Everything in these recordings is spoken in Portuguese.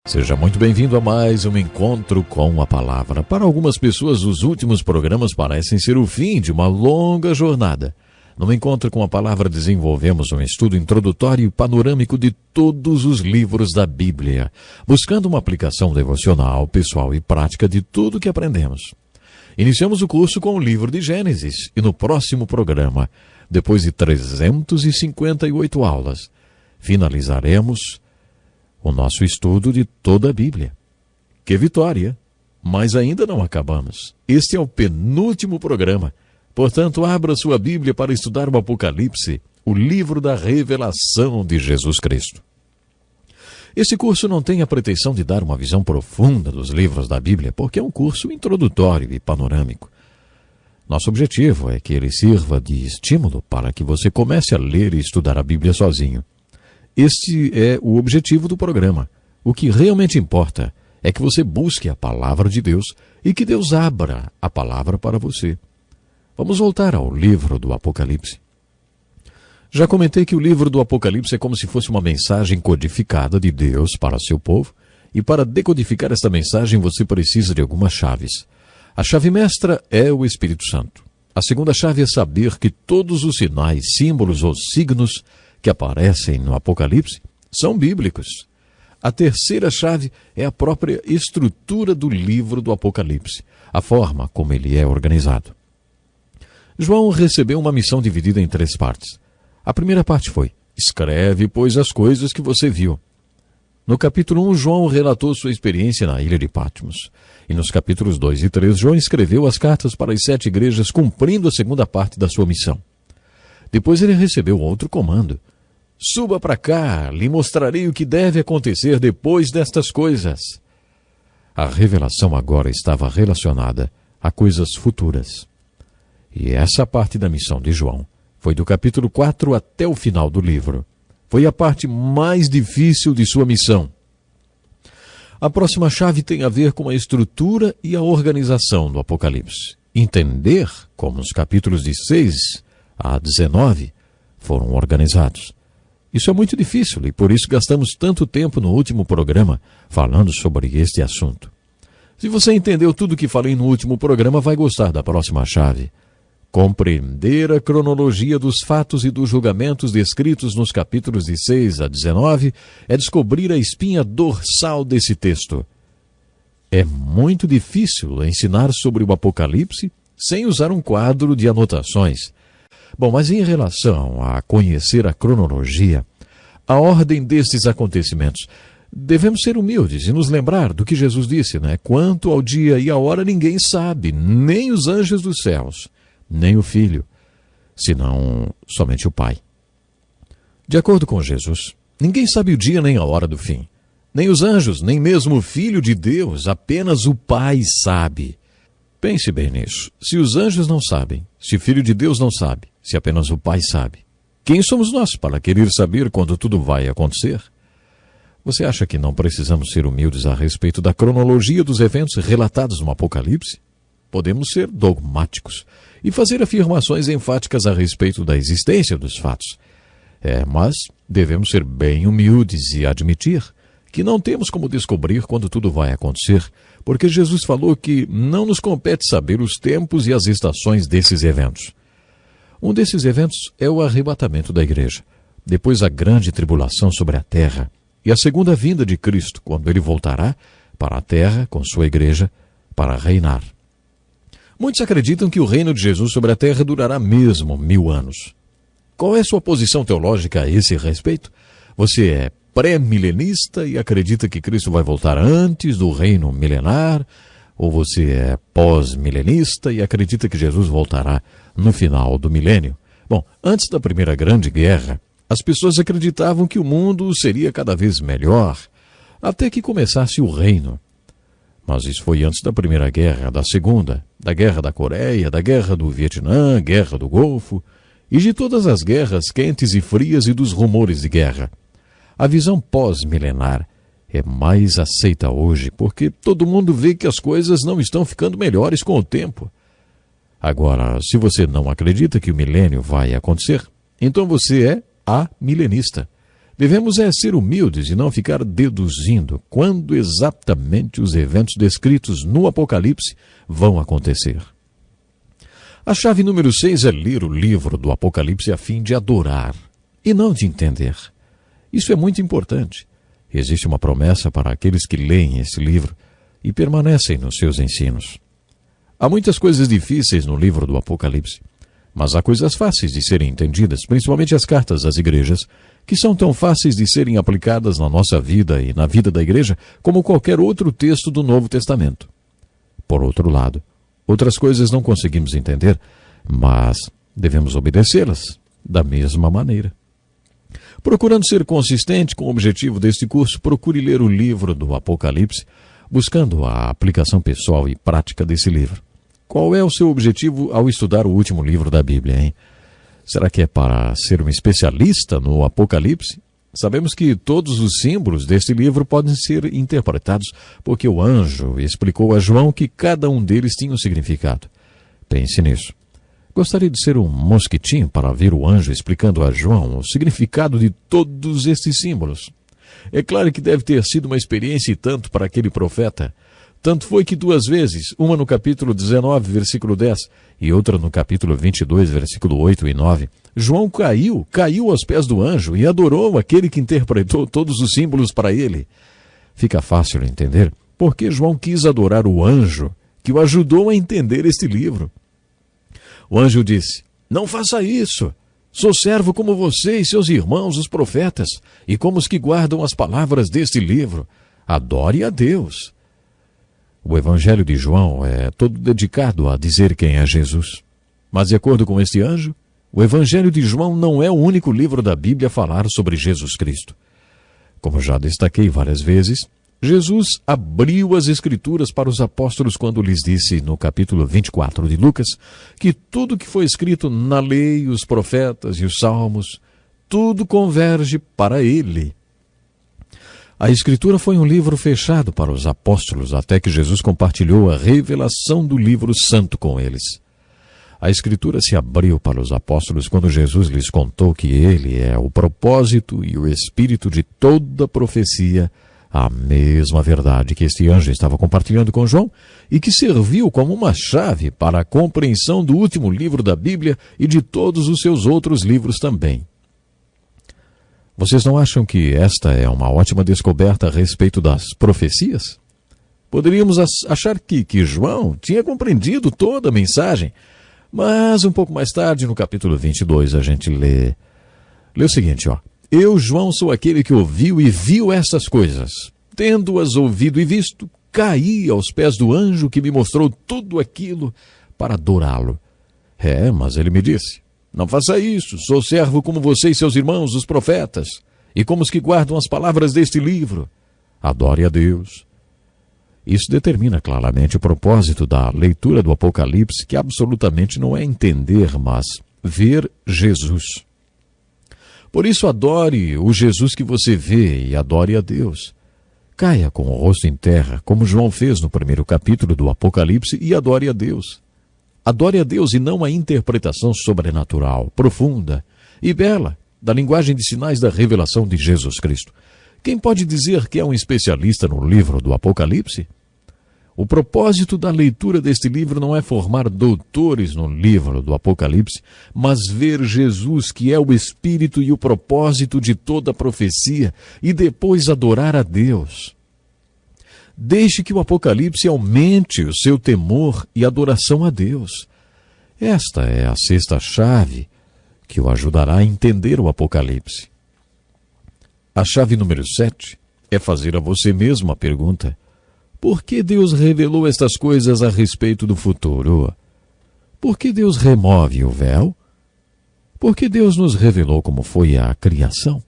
Seja muito bem-vindo a mais um encontro com a palavra. Para algumas pessoas, os últimos programas parecem ser o fim de uma longa jornada. No encontro com a palavra, desenvolvemos um estudo introdutório e panorâmico de todos os livros da Bíblia, buscando uma aplicação devocional, pessoal e prática de tudo que aprendemos. Iniciamos o curso com o livro de Gênesis e no próximo programa, depois de 358 aulas, finalizaremos o nosso estudo de toda a Bíblia. Que vitória! Mas ainda não acabamos. Este é o penúltimo programa. Portanto, abra sua Bíblia para estudar o Apocalipse, o livro da revelação de Jesus Cristo. Esse curso não tem a pretensão de dar uma visão profunda dos livros da Bíblia, porque é um curso introdutório e panorâmico. Nosso objetivo é que ele sirva de estímulo para que você comece a ler e estudar a Bíblia sozinho. Este é o objetivo do programa. O que realmente importa é que você busque a palavra de Deus e que Deus abra a palavra para você. Vamos voltar ao livro do Apocalipse. Já comentei que o livro do Apocalipse é como se fosse uma mensagem codificada de Deus para seu povo, e para decodificar esta mensagem você precisa de algumas chaves. A chave mestra é o Espírito Santo. A segunda chave é saber que todos os sinais, símbolos ou signos que aparecem no Apocalipse são bíblicos. A terceira chave é a própria estrutura do livro do Apocalipse, a forma como ele é organizado. João recebeu uma missão dividida em 3 partes. A primeira parte foi: escreve, pois, as coisas que você viu. No capítulo 1, João relatou sua experiência na ilha de Patmos. E nos capítulos 2 e 3, João escreveu as cartas para as 7 igrejas, cumprindo a segunda parte da sua missão. Depois ele recebeu outro comando: suba para cá, lhe mostrarei o que deve acontecer depois destas coisas. A revelação agora estava relacionada a coisas futuras. E essa parte da missão de João foi do capítulo 4 até o final do livro. Foi a parte mais difícil de sua missão. A próxima chave tem a ver com a estrutura e a organização do Apocalipse. Entender como os capítulos de 6 a 19 foram organizados. Isso é muito difícil e por isso gastamos tanto tempo no último programa falando sobre este assunto. Se você entendeu tudo o que falei no último programa, vai gostar da próxima chave. Compreender a cronologia dos fatos e dos julgamentos descritos nos capítulos de 6 a 19 é descobrir a espinha dorsal desse texto. É muito difícil ensinar sobre o Apocalipse sem usar um quadro de anotações. Bom, mas em relação a conhecer a cronologia, a ordem destes acontecimentos, devemos ser humildes e nos lembrar do que Jesus disse, né? Quanto ao dia e à hora ninguém sabe, nem os anjos dos céus, nem o Filho, senão somente o Pai. De acordo com Jesus, ninguém sabe o dia nem a hora do fim. Nem os anjos, nem mesmo o Filho de Deus, apenas o Pai sabe. Pense bem nisso. Se os anjos não sabem, se o Filho de Deus não sabe, se apenas o Pai sabe, quem somos nós para querer saber quando tudo vai acontecer? Você acha que não precisamos ser humildes a respeito da cronologia dos eventos relatados no Apocalipse? Podemos ser dogmáticos e fazer afirmações enfáticas a respeito da existência dos fatos. Mas devemos ser bem humildes e admitir que não temos como descobrir quando tudo vai acontecer, porque Jesus falou que não nos compete saber os tempos e as estações desses eventos. Um desses eventos é o arrebatamento da igreja, depois a grande tribulação sobre a terra e a segunda vinda de Cristo, quando ele voltará para a terra com sua igreja para reinar. Muitos acreditam que o reino de Jesus sobre a terra durará mesmo 1000 anos. Qual é sua posição teológica a esse respeito? Você é pré-milenista e acredita que Cristo vai voltar antes do reino milenar? Ou você é pós-milenista e acredita que Jesus voltará no final do milênio? Bom, antes da Primeira Grande Guerra, as pessoas acreditavam que o mundo seria cada vez melhor, até que começasse o reino. Mas isso foi antes da Primeira Guerra, da Segunda, da Guerra da Coreia, da Guerra do Vietnã, Guerra do Golfo, e de todas as guerras quentes e frias e dos rumores de guerra. A visão pós-milenar é mais aceita hoje, porque todo mundo vê que as coisas não estão ficando melhores com o tempo. Agora, se você não acredita que o milênio vai acontecer, então você é amilenista. Devemos ser humildes e não ficar deduzindo quando exatamente os eventos descritos no Apocalipse vão acontecer. A chave número 6 é ler o livro do Apocalipse a fim de adorar e não de entender. Isso é muito importante. Existe uma promessa para aqueles que leem esse livro e permanecem nos seus ensinos. Há muitas coisas difíceis no livro do Apocalipse, mas há coisas fáceis de serem entendidas, principalmente as cartas às igrejas, que são tão fáceis de serem aplicadas na nossa vida e na vida da igreja como qualquer outro texto do Novo Testamento. Por outro lado, outras coisas não conseguimos entender, mas devemos obedecê-las da mesma maneira. Procurando ser consistente com o objetivo deste curso, procure ler o livro do Apocalipse, buscando a aplicação pessoal e prática desse livro. Qual é o seu objetivo ao estudar o último livro da Bíblia, hein? Será que é para ser um especialista no Apocalipse? Sabemos que todos os símbolos deste livro podem ser interpretados porque o anjo explicou a João que cada um deles tinha um significado. Pense nisso. Gostaria de ser um mosquitinho para ver o anjo explicando a João o significado de todos estes símbolos. É claro que deve ter sido uma experiência e tanto para aquele profeta. Tanto foi que 2 vezes, uma no capítulo 19, versículo 10, e outra no capítulo 22, versículo 8 e 9, João caiu aos pés do anjo e adorou aquele que interpretou todos os símbolos para ele. Fica fácil entender por que João quis adorar o anjo que o ajudou a entender este livro. O anjo disse: "Não faça isso. Sou servo como você e seus irmãos, os profetas, e como os que guardam as palavras deste livro. Adore a Deus." O Evangelho de João é todo dedicado a dizer quem é Jesus. Mas, de acordo com este anjo, o Evangelho de João não é o único livro da Bíblia a falar sobre Jesus Cristo. Como já destaquei várias vezes, Jesus abriu as Escrituras para os apóstolos quando lhes disse, no capítulo 24 de Lucas, que tudo que foi escrito na lei, os profetas e os salmos, tudo converge para ele. A Escritura foi um livro fechado para os apóstolos até que Jesus compartilhou a revelação do livro santo com eles. A Escritura se abriu para os apóstolos quando Jesus lhes contou que ele é o propósito e o espírito de toda profecia, a mesma verdade que este anjo estava compartilhando com João e que serviu como uma chave para a compreensão do último livro da Bíblia e de todos os seus outros livros também. Vocês não acham que esta é uma ótima descoberta a respeito das profecias? Poderíamos achar que João tinha compreendido toda a mensagem, mas um pouco mais tarde, no capítulo 22, a gente lê o seguinte, ó. Eu, João, sou aquele que ouviu e viu estas coisas. Tendo-as ouvido e visto, caí aos pés do anjo que me mostrou tudo aquilo para adorá-lo. Mas ele me disse: "Não faça isso, sou servo como você e seus irmãos, os profetas, e como os que guardam as palavras deste livro. Adore a Deus." Isso determina claramente o propósito da leitura do Apocalipse, que absolutamente não é entender, mas ver Jesus. Por isso, adore o Jesus que você vê e adore a Deus. Caia com o rosto em terra, como João fez no primeiro capítulo do Apocalipse, e adore a Deus. Adore a Deus e não a interpretação sobrenatural, profunda e bela da linguagem de sinais da revelação de Jesus Cristo. Quem pode dizer que é um especialista no livro do Apocalipse? O propósito da leitura deste livro não é formar doutores no livro do Apocalipse, mas ver Jesus, que é o espírito e o propósito de toda a profecia, e depois adorar a Deus. Deixe que o Apocalipse aumente o seu temor e adoração a Deus. Esta é a sexta chave que o ajudará a entender o Apocalipse. A chave número 7 é fazer a você mesmo a pergunta: por que Deus revelou estas coisas a respeito do futuro? Por que Deus remove o véu? Por que Deus nos revelou como foi a criação?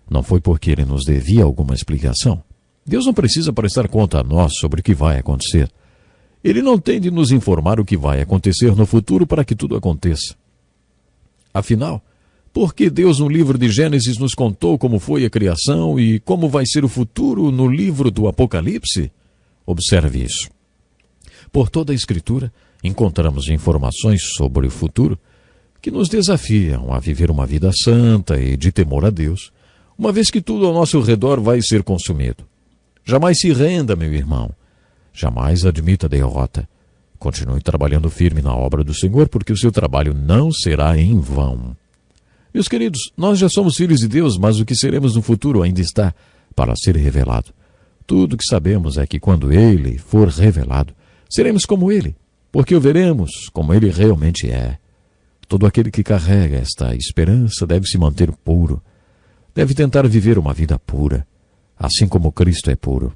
Não foi porque Ele nos devia alguma explicação. Deus não precisa prestar conta a nós sobre o que vai acontecer. Ele não tem de nos informar o que vai acontecer no futuro para que tudo aconteça. Afinal, por que Deus no livro de Gênesis nos contou como foi a criação e como vai ser o futuro no livro do Apocalipse? Observe isso. Por toda a Escritura, encontramos informações sobre o futuro que nos desafiam a viver uma vida santa e de temor a Deus, uma vez que tudo ao nosso redor vai ser consumido. Jamais se renda, meu irmão. Jamais admita a derrota. Continue trabalhando firme na obra do Senhor, porque o seu trabalho não será em vão. Meus queridos, nós já somos filhos de Deus, mas o que seremos no futuro ainda está para ser revelado. Tudo o que sabemos é que quando Ele for revelado, seremos como Ele, porque o veremos como Ele realmente é. Todo aquele que carrega esta esperança deve se manter puro, deve tentar viver uma vida pura, assim como Cristo é puro.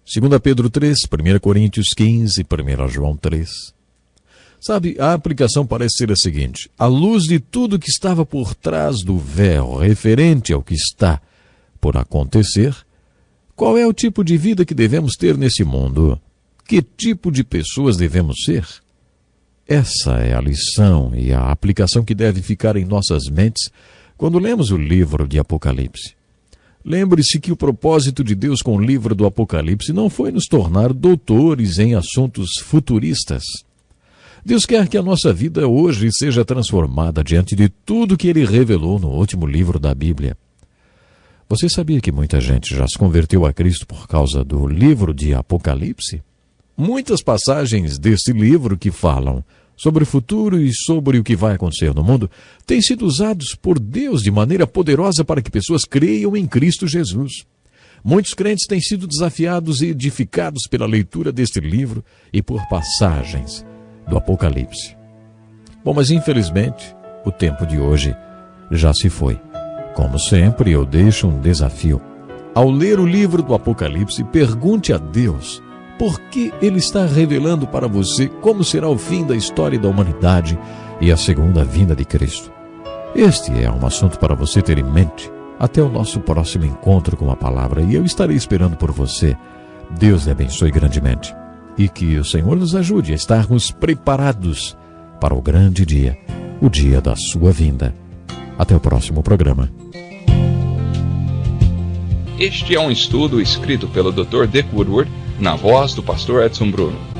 2 Pedro 3, 1 Coríntios 15, 1 João 3. Sabe, a aplicação parece ser a seguinte: à luz de tudo que estava por trás do véu, referente ao que está por acontecer, qual é o tipo de vida que devemos ter nesse mundo? Que tipo de pessoas devemos ser? Essa é a lição e a aplicação que deve ficar em nossas mentes quando lemos o livro de Apocalipse. Lembre-se que o propósito de Deus com o livro do Apocalipse não foi nos tornar doutores em assuntos futuristas. Deus quer que a nossa vida hoje seja transformada diante de tudo que Ele revelou no último livro da Bíblia. Você sabia que muita gente já se converteu a Cristo por causa do livro de Apocalipse? Muitas passagens deste livro que falam sobre o futuro e sobre o que vai acontecer no mundo têm sido usados por Deus de maneira poderosa para que pessoas creiam em Cristo Jesus. Muitos crentes têm sido desafiados e edificados pela leitura deste livro e por passagens do Apocalipse. Bom, mas infelizmente, o tempo de hoje já se foi. Como sempre, eu deixo um desafio. Ao ler o livro do Apocalipse, pergunte a Deus por que Ele está revelando para você como será o fim da história da humanidade e a segunda vinda de Cristo. Este é um assunto para você ter em mente até o nosso próximo encontro com a palavra, e eu estarei esperando por você. Deus lhe abençoe grandemente e que o Senhor nos ajude a estarmos preparados para o grande dia, o dia da sua vinda. Até o próximo programa. Este é um estudo escrito pelo Dr. Dick Woodward, na voz do pastor Edson Bruno.